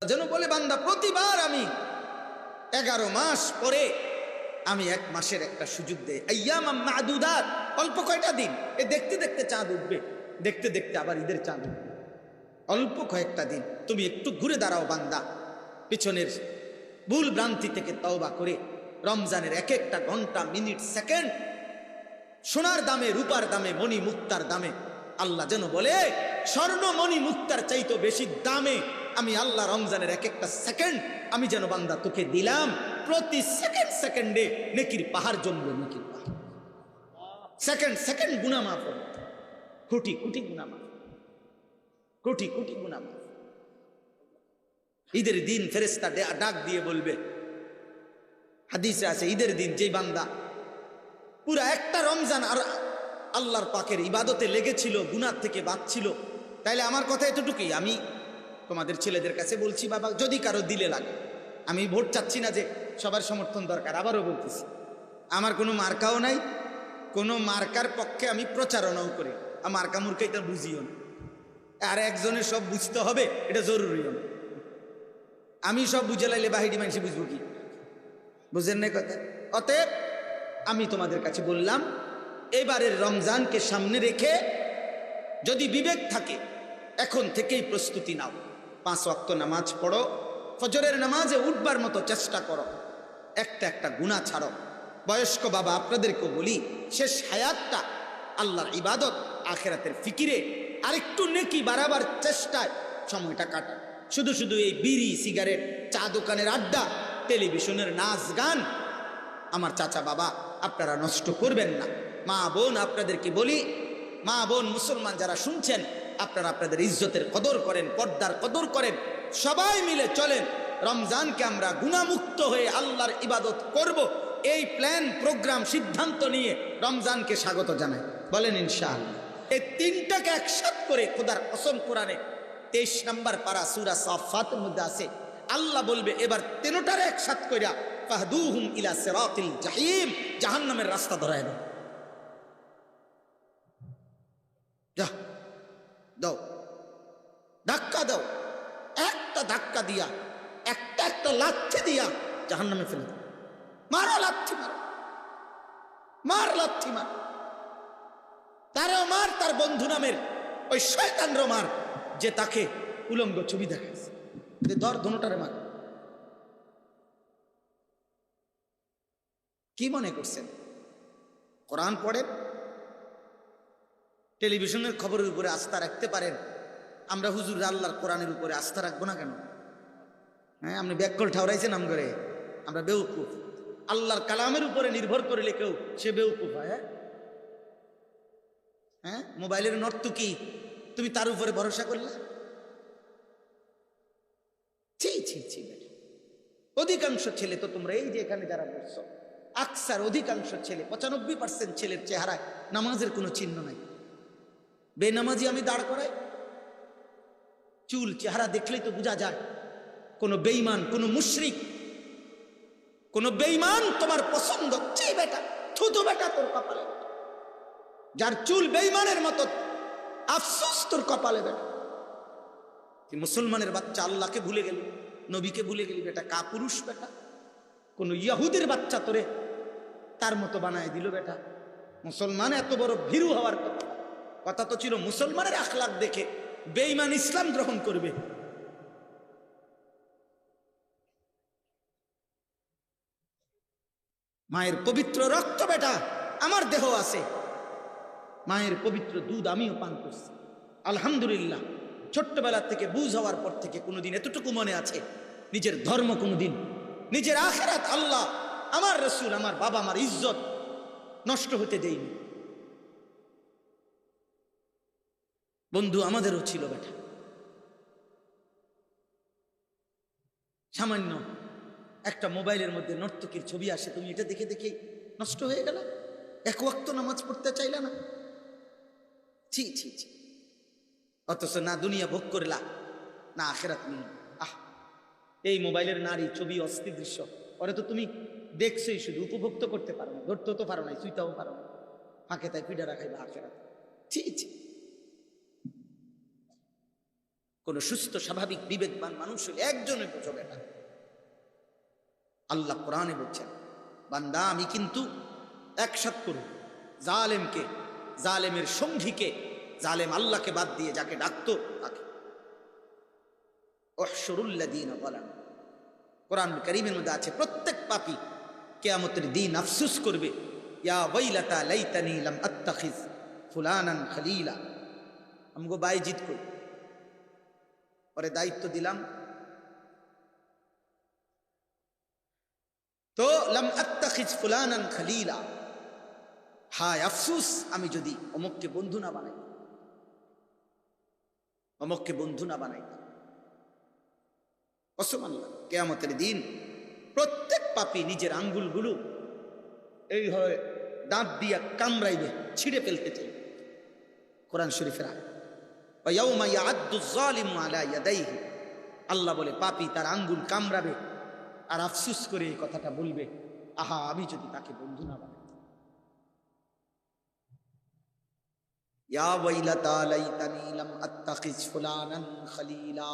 যেন বলে বান্দা প্রতিবার আমি 11 মাস পরে আমি 1 মাসের একটা সুযোগ দেই, আইয়ামাম মাদুদাত, অল্প কয়টা দিন, এ দেখতে দেখতে চাঁদ উঠবে, দেখতে দেখতে আবার ঈদের চাঁদ উঠবে, অল্প কয়েকটা দিন তুমি একটু ঘুরে দাঁড়াও বান্দা, পিছনের ভুল ভ্রান্তি থেকে তওবা করে রমজানের এক একটা ঘন্টা, মিনিট, সেকেন্ড সোনার দামে, রূপার দামে, মণি মুক্তার দামে। আল্লাহ যেন বলে স্বর্ণ মণি মুক্তার চাইতো বেশি দামে আমি আল্লাহ রমজানের এক একটা সেকেন্ড আমি যেন বান্দা তোকে দিলাম। প্রতি সেকেন্ড সেকেন্ডে নেকির পাহাড় জমবে, নেকির পাহাড়, সেকেন্ড সেকেন্ড গুনাহ মাফ হবে, কোটি কোটি গুনাহ মাফ, কোটি কোটি গুনাহ মাফ। ঈদের দিন ফেরেশতা ডাক দিয়ে বলবে, হাদিসে আছে, ঈদের দিন যে বান্দা পুরা একটা রমজান আর আল্লাহর পাকের ইবাদতে লেগেছিল, গুনাহ থেকে বাঁচছিল, তাইলে আমার কথা এতটুকুই। আমি তোমাদের ছেলেদের কাছে বলছি, বাবা যদি কারো দিলে লাগে, আমি ভোট চাচ্ছি না যে সবার সমর্থন দরকার, আবারও বলতেছি, আমার কোনো মার্কাও নাই, কোনো মার্কার পক্ষে আমি প্রচারণাও করি, মার্কা মুর্কা এটা বুঝিও না, আর একজনের সব বুঝতে হবে এটা জরুরিও না। আমি সব বুঝে লাইলে বাহিরি মানুষ বুঝবো কি? বুঝেন না কথা? অতএব আমি তোমাদের কাছে বললাম, এবারের রমজানকে সামনে রেখে যদি বিবেক থাকে এখন থেকেই প্রস্তুতি নাও, 5 ওয়াক্ত নামাজ পড়ো, ফজরের নামাজে উঠবার মতো চেষ্টা করো, একটা একটা গুনাহ ছাড়ো। বয়স্ক বাবা আপনাদেরকেও বলি, শেষ হায়াতটা আল্লাহর ইবাদত, আখিরাতের ফিকিরে আরেকটু নেকি বাড়াবার চেষ্টায় সময়টা কাটা। শুধু শুধু এই বিড়ি, সিগারেট, চা দোকানের আড্ডা, টেলিভিশনের নাচ গান আমার চাচা বাবা আপনারা নষ্ট করবেন না। মা বোন আপনাদেরকে বলি, মা বোন মুসলমান যারা শুনছেন, আপনারা আপনাদের ইজ্জতের কদর করেন, পর্দার কদর করেন, সবাই মিলে চলেন রমজানকে আমরা গুনাহমুক্ত হয়ে আল্লাহর ইবাদত করব, এই প্ল্যান প্রোগ্রাম সিদ্ধান্ত নিয়ে রমজানকে স্বাগত জানাই। বলেন ইনশাআল্লাহ। এই তিনটাকে একসাথে করে খোদার কসম, কোরআনে 23 নম্বর পারা সূরা সাফফাতের মধ্যে আছে, আল্লাহ বলবে এবার তিনটারে একসাথে কইরা ফাহদুহুম ইলা সিরাতিল জাহিম, জাহান্নামের রাস্তা ধরায় দাও, যা দাও, ধাক্কা দাও, একটা ধাক্কা দিয়া, একটা একটা লাথি দিয়া জাহান্নামে ফেলে দাও, মারো লাথি, মারো, মার লাথি মার, তারও মার, তার বন্ধু নামের ওই শয়তানরও মার যে তাকে উলঙ্গ ছবি দেখাইছে, ধর ধনুটারে মার। কি মনে করছেন কোরআন পড়েন, টেলিভিশনের খবরের উপরে আস্থা রাখতে পারেন, আমরা হুজুর আল্লাহর কোরআনের উপরে আস্থা রাখবো না কেন? হ্যাঁ, আপনি ব্যাককল ঠাউরাইছেন নাম করে, আমরা বেউকুফ। আল্লাহর কালামের উপরে নির্ভর করলে কেউ সে বেউকুফ হয়? হ্যাঁ, মোবাইলের নর্তকী তুমি তার উপরে ভরসা করলে? ছি ছি ছি। অধিকাংশ ছেলে তো তোমরা এই যে এখানে যারা বলছো, আকসার অধিকাংশ ছেলে, 95% ছেলের চেহারায় নামাজের কোনো চিহ্ন নাই। বেনামাজি আমি দাঁড় করাই, চুল চেহারা দেখলেই তো বোঝা যায় কোন বেঈমান, কোন মুশরিক, কোন বেঈমান তোমার পছন্দ। ছি বেটা, থুতু বেটা তোর কপালে, যার চুল বেঈমানের মতো, আফসোস তোর কপালে বেটা। মুসলমানের বাচ্চা আল্লাহকে ভুলে গেল, নবীকে ভুলে গেলি বেটা, কাপুরুষ বেটা। কোন ইহুদির বাচ্চা তোরে তার মতো বানায় দিল বেটা। মুসলমান এত বড় ভীরু হওয়ার কথা তো ছিল মুসলমানের আখলাক দেখে বেঈমান ইসলাম গ্রহণ করবে। মায়ের পবিত্র রক্ত বেটা আমার দেহ আছে, মায়ের পবিত্র দুধ আমিও পান করছি আলহামদুলিল্লাহ। ছোট্টবেলা থেকে বুঝ হওয়ার পর থেকে কোনোদিন এতটুকু মনে আছে, নিজের ধর্ম কোনোদিন, নিজের আখিরাত, আল্লাহ, আমার রাসূল, আমার বাবা, আমার ইজ্জত নষ্ট হতে দেইনি। বন্ধু আমাদেরও ছিল বেটা, সামান্য একটা মোবাইলের মধ্যে নর্তকীর ছবি আসে, তুমি এটা দেখে দেখে নষ্ট হয়ে গেল, 1 ওয়াক্ত নামাজ পড়তে চাইলা না। ছি ছি ছি। অথচ না দুনিয়া ভোগ করলা, না আখিরাত নেই। আহ, এই মোবাইলের নারী ছবি, অস্থির দৃশ্য, পরে তো তুমি দেখছোই, শুধু উপভোগ তো করতে পারো না, ধরতেও তো পারো না, চুইতাও পারো না, ফাঁকে তাই পিঠা রাখাইবা আখিরাত। ছি ছি। কোন সুস্থ স্বাভাবিক বিবেকবান মানুষ হলে একজনের বুঝবে না। আল্লাহ কোরআনে বলছেন, বান্দা আমি কিন্তু একসাথ করব জালেমকে, জালেমের সঙ্গীকে, জালেম আল্লাহকে বাদ দিয়ে যাকে ডাকতো তাকে। ওহশুরুল্লাযীনা যালামু, কোরআন কারীমের মধ্যে আছে প্রত্যেক পাপী কিয়ামতের দিন আফসোস করবে, ইয়া ওয়াইলাতা লাইতানি লাম আত্তাখিজ ফুলানান খলিলা। আমগো বাইজিত কই পরে দায়িত্ব দিলাম, তো লাম আত্তাখিজ ফুলানান খলিলা, হায় আফসোস আমি যদি অমুককে বন্ধু না বানাই, অমুককে বন্ধু না বানাই। কসম আল্লাহ, কিয়ামতের দিন প্রত্যেক পাপী নিজের আঙ্গুলগুলো এইভাবে দাঁত দিয়া কামড়াইবে, ছিঁড়ে ফেলতে চাই। কোরআন শরীফের আয়াত, ওয়া ইয়াউমা ইয়া'আদ্দু যালিমু আলা ইয়াদাইহি, আল্লাহ বলে পাপী তার আঙ্গুল কামড়াবে আর আফসোস করে এই কথাটা বলবে, আহা আমি যদি তাকে বন্ধু না বানাই। ইয়া ওয়াইলাতা লাইতানি লাম আত্তাখিজ ফুলানান খলিলা,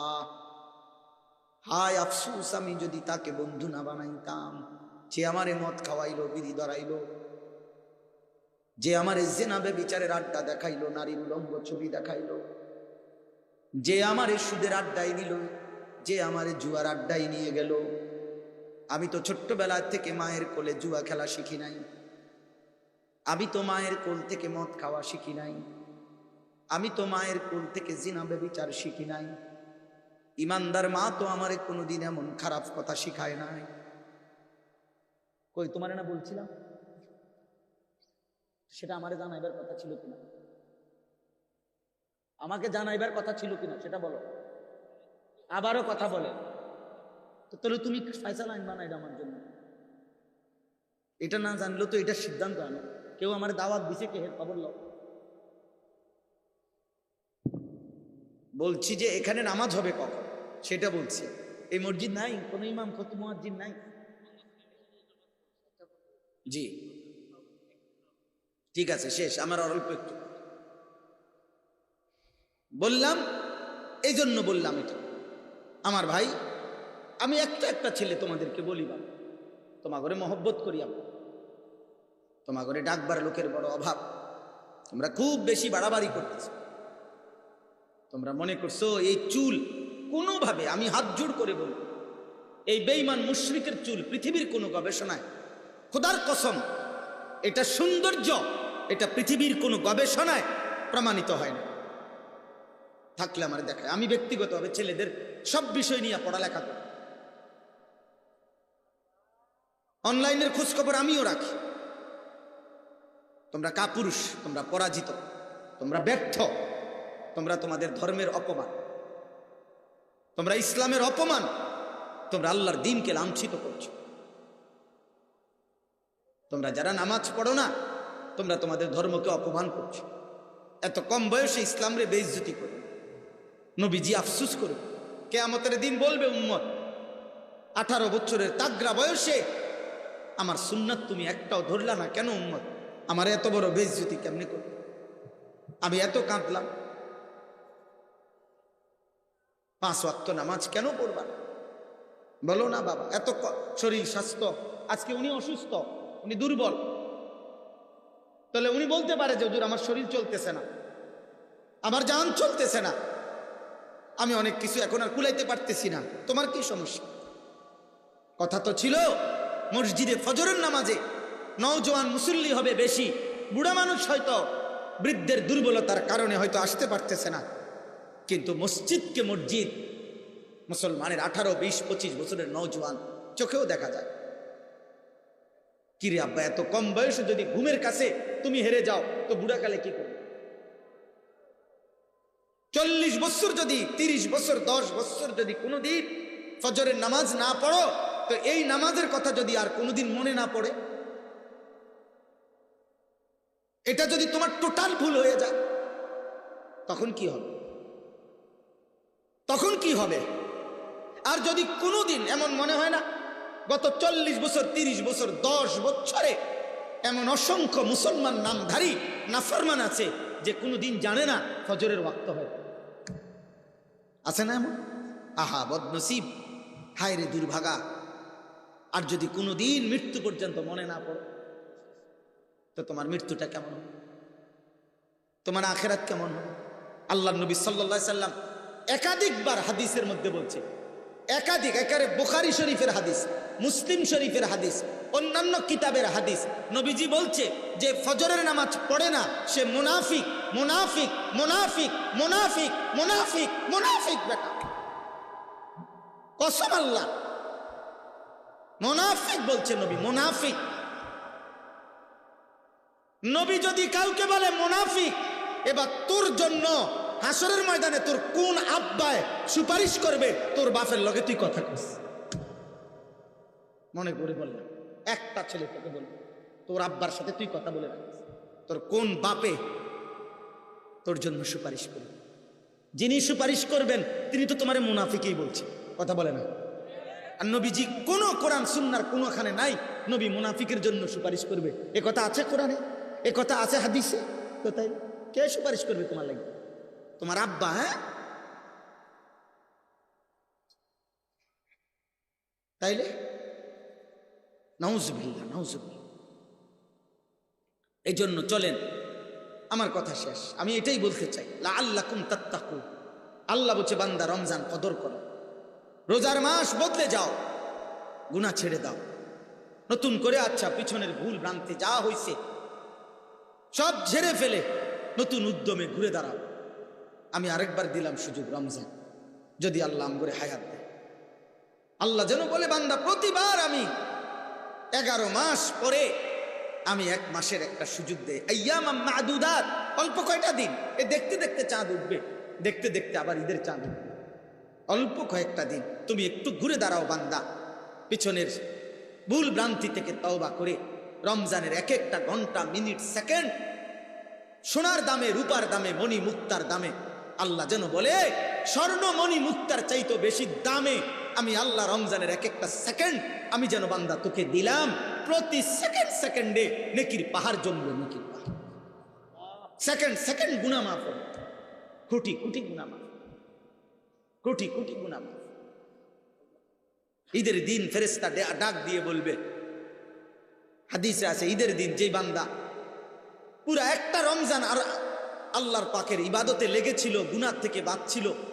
হায় আফসোস আমি যদি তাকে বন্ধু না বানাইতাম। যে আমারে মদ খাওয়াইলো, বিড়ি ধরাইলো, যে আমারে জিনাবে বিচারের আড্ডা দেখাইলো, নারীর উলঙ্গ ছবি দেখাইলো, যে আমারে সুদের আড্ডায় নিল, যে আমারে জুয়ার আড্ডায় নিয়ে গেল। আমি তো ছোট্টবেলা থেকে মায়ের কোলে জুয়া খেলা শিখি নাই, আমি তো মায়ের কোল থেকে মদ খাওয়া শিখি নাই, আমি তো মায়ের কোল থেকে জিনাবে বিচার শিখি নাই। ইমানদার মা তো আমারে কোনোদিন এমন খারাপ কথা শিখায় নাই। কই তোমারে না বলছিলাম, সেটা আমারে জানাইবার কথা ছিল কিনা? আমাকে জানাইবার কথা ছিল কিনা সেটা বলো। আবারও কথা বলে, তো তাহলে তুমি ফয়সালা আইন বানাইলে আমার জন্য। এটা না জানলেও তো এটা সিদ্ধান্ত আনো। কেউ আমার দাওয়াত দিছে, কে খবর লো। বলছি যে এখানে নামাজ হবে কখন সেটা বলছি। এই মসজিদ নাই, কোন ইমাম খতিব মুয়াজ্জিন নাই। জি ঠিক আছে, শেষ আমার অল্প একটু বললাম, এই জন্য বললাম এটা। আমার ভাই, আমি একটা ছেলে তোমাদেরকে বলি, বা তোমার ঘরে মহব্বত করি, আমি তোমার ঘরে ডাকবার লোকের বড় অভাব, তোমরা খুব বেশি বাড়াবাড়ি করতেছো। তোমরা মনে করছো এই চুল কোনোভাবে, আমি হাত জোড় করে বলবো, এই বেঈমান মুশরিকের চুল পৃথিবীর কোনো গবেষণায়, খোদার কসম, এটা সৌন্দর্য, এটা পৃথিবীর কোনো গবেষণায় প্রমাণিত হয় না। থাকলে আমার দেখায়। আমি ব্যক্তিগতভাবে ছেলেদের সব বিষয় নিয়ে পড়ালেখা করি, অনলাইনের খোঁজখবর আমিও রাখি। তোমরা কাপুরুষ, তোমরা পরাজিত, তোমরা ব্যর্থ, তোমরা তোমাদের ধর্মের অপমান, তোমরা ইসলামের অপমান, তোমরা আল্লাহর দ্বীনকে লাঞ্ছিত করছো। তোমরা যারা নামাজ পড়ো না, তোমরা তোমাদের ধর্মকে অপমান করছো। এত কম বয়সে ইসলামরে বেইজ্জতি করো। নবীজি আফসোস করবে, কিয়ামতের দিন বলবে, উম্মত 18 বছরের তাগড়া বয়সে আমার সুন্নাত তুমি একটাও ধরলা না কেন উম্মত? আমার এত বড় বেইজ্জতি কেমনে করবে? আমি এত কাঁদলাম, 5 ওয়াক্ত নামাজ কেন পড়বা না? বলো না বাবা, এত শরীর স্বাস্থ্য, আজকে উনি অসুস্থ, উনি দুর্বল, তাহলে উনি বলতে পারে যে হুজুর আমার শরীর চলতেছে না, আমার জান চলতেছে না, আমি অনেক কিছু এখন আর কুলাইতে পারতেছি না, তোমার কি সমস্যা? কথা তো ছিল মসজিদে ফজরের নামাজে নওজোয়ান মুসল্লি হবে বেশি, বুড়া মানুষ হয়তো বৃদ্ধের দুর্বলতার কারণে হয়তো আসতে পারতেছে না, কিন্তু মসজিদকে মসজিদ মুসলমানের 18, 20, 25 বছরের নওজোয়ান চোখেও দেখা যায়। কিরে আব্বা, এত কম বয়সে যদি ঘুমের কাছে তুমি হেরে যাও তো বুড়াকালে কি করবে? 40 বছর যদি, 30 বছর, 10 বছর যদি কোনোদিন ফজরের নামাজ না পড়ো, তো এই নামাজের কথা যদি আর কোনোদিন মনে না পড়ে, এটা যদি তোমার টোটাল ভুল হয়ে যায়, তখন কি হবে? তখন কি হবে? আর যদি কোনোদিন এমন মনে হয় না, গত 40 বছর, 30 বছর, 10 বছরে এমন অসংখ্য মুসলমান নামধারী নাফরমান আছে যে কোনোদিন জানে না ফজরের ওয়াক্ত হয়। আছে না এমন? আহা বদনসিব, হায় রে দুর্ভাগা। আর যদি কোনোদিন মৃত্যু পর্যন্ত মনে না পড়ো, তো তোমার মৃত্যুটা কেমন হবে, তোমার আখেরাত কেমন হবে? আল্লাহ নবী সাল্লাল্লাহু আলাইহি সাল্লাম একাধিকবার হাদিসের মধ্যে বলছে, একাধিক, একেবারে বুখারী শরীফের হাদিস, মুসলিম শরীফের হাদিস, অন্যান্য কিতাবের হাদিস, নবীজি বলছে যে ফজরের নামাজ পড়ে না সে মুনাফিক, মুনাফিক, মুনাফিক, মুনাফিক, মুনাফিক, মুনাফিক। বেটা কসম আল্লাহ, মুনাফিক বলছে নবী, মুনাফিক। নবী যদি কাউকে বলে মুনাফিক, এবার তোর জন্য হাসরের ময়দানে তোর কোন আব্বায় সুপারিশ করবে তোর বাপের লগে তুই কথা কস? মনে করে বললাম, একটা ছেলে তোকে বলবে তোর আব্বার সাথে তুই কথা বলে রাখিস, তোর কোন বাপে তোর জন্য সুপারিশ করবে? যিনি সুপারিশ করবেন তিনি তো তোমার মুনাফিকই বলছে, কথা বলে না। আর নবীজি কোন কোরআন সুন্নাহর কোনখানে নাই নবী মুনাফিকের জন্য সুপারিশ করবে, এ কথা আছে কোরআনে, এ কথা আছে হাদিসে। তো তাই কে সুপারিশ করবে তোমার লাগবে? তোমার আব্বা? হ্যাঁ, তাইলে নাউজুবিল্লাহ, নাউজুবিল্লাহ। এই জন্য চলেন, আমার কথা শেষ, আমি এটাই বলতে চাই, লাআল্লাকুম তাত্তাকুন। আল্লাহ বলছে বান্দা রমজান কদর করো, রোজার মাস বদলে যাও, গুনাহ ছেড়ে দাও, নতুন করে আচ্ছা পিছনের ভুল ভ্রান্তি যা হয়েছে সব ঝেড়ে ফেলে নতুন উদ্যমে ঘুরে দাঁড়াও। আমি আরেকবার দিলাম সুযোগ, রমজান যদি আল্লাহ আমগরে হায়াত দেয়। আল্লাহ যেন বলে বান্দা প্রতিবার আমি 11 মাস পরে আমি 1 মাসের একটা সুযোগ দেই, আইয়ামাম মাদুদাত, অল্প কয়টা দিন, এ দেখতে দেখতে চাঁদ উঠবে, দেখতে দেখতে আবার ঈদের চাঁদ উঠবে, অল্প কয়েকটা দিন তুমি একটু ঘুরে দাঁড়াও বান্দা, পিছনের ভুল ভ্রান্তি থেকে তওবা করে রমজানের এক একটা ঘন্টা, মিনিট, সেকেন্ড সোনার দামে, রূপার দামে, মণি মুক্তার দামে। আল্লাহ যেন বলে স্বর্ণ মণি মুক্তার চাইতো বেশি দামে আমি আল্লাহ রমজানের এক একটা সেকেন্ড আমি যেন বান্দা তোকে দিলাম। প্রতি সেকেন্ড সেকেন্ডে নেকির পাহাড় জমবে, নেকির পাহাড়, সেকেন্ড সেকেন্ড গুনাহ মাফ হবে, কোটি কোটি গুনাহ মাফ, কোটি কোটি গুনাহ মাফ। ঈদের দিন ফেরেশতা ডাক দিয়ে বলবে, হাদিসে আছে ঈদের দিন যেই বান্দা পুরা একটা রমজান আর আল্লাহর পাকের ইবাদতে লেগেছিল, গুনাহ থেকে বাঁচছিল,